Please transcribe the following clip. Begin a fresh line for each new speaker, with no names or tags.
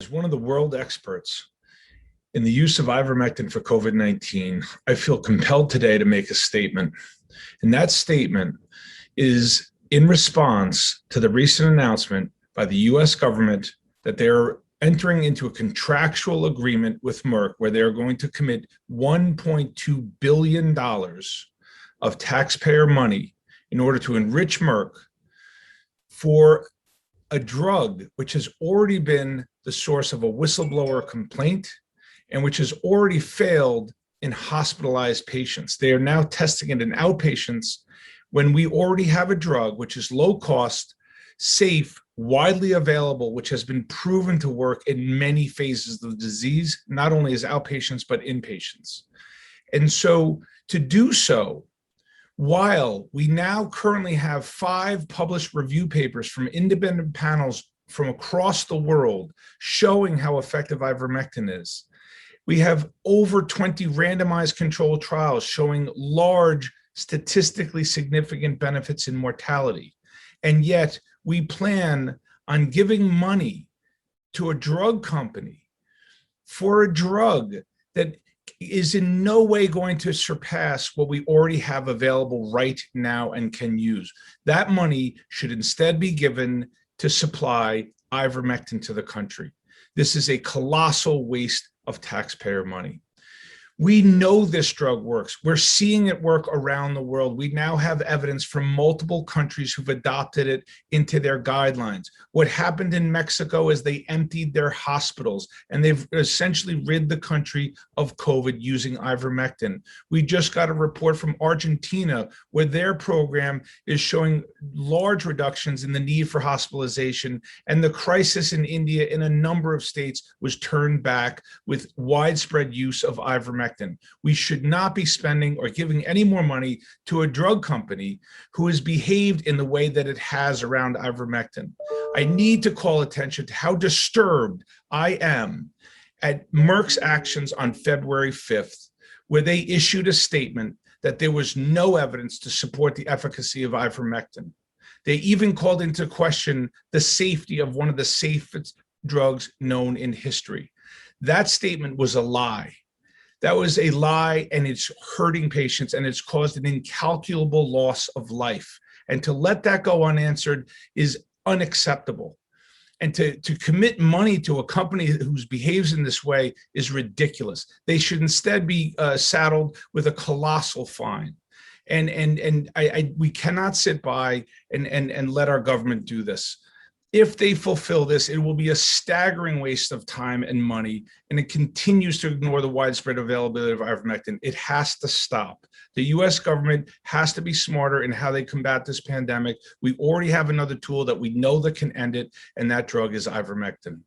As one of the world experts in the use of ivermectin for COVID-19, I feel compelled today to make a statement. And that statement is in response to the recent announcement by the US government that they're entering into a contractual agreement with Merck where they're going to commit $1.2 billion of taxpayer money in order to enrich Merck for a drug which has already been the source of a whistleblower complaint and which has already failed in hospitalized patients. They are now testing it in outpatients when we already have a drug which is low cost, safe, widely available, which has been proven to work in many phases of the disease, not only as outpatients, but inpatients. And so to do so, while we now currently have 5 published review papers from independent panels from across the world showing how effective ivermectin is, we have over 20 randomized controlled trials showing large, statistically significant benefits in mortality. And yet we plan on giving money to a drug company for a drug that is in no way going to surpass what we already have available right now and can use. That money should instead be given to supply ivermectin to the country. This is a colossal waste of taxpayer money. We know this drug works. We're seeing it work around the world. We now have evidence from multiple countries who've adopted it into their guidelines. What happened in Mexico is they emptied their hospitals and they've essentially rid the country of COVID using ivermectin. We just got a report from Argentina where their program is showing large reductions in the need for hospitalization, and the crisis in India in a number of states was turned back with widespread use of ivermectin. We should not be spending or giving any more money to a drug company who has behaved in the way that it has around ivermectin. I need to call attention to how disturbed I am at Merck's actions on February 5th, where they issued a statement that there was no evidence to support the efficacy of ivermectin. They even called into question the safety of one of the safest drugs known in history. That statement was a lie. That was a lie, and it's hurting patients, and it's caused an incalculable loss of life. And to let that go unanswered is unacceptable. And to commit money to a company who behaves in this way is ridiculous. They should instead be saddled with a colossal fine. And we cannot sit by and let our government do this. If they fulfill this, it will be a staggering waste of time and money, and it continues to ignore the widespread availability of ivermectin. It has to stop. The US government has to be smarter in how they combat this pandemic. We already have another tool that we know that can end it, and that drug is ivermectin.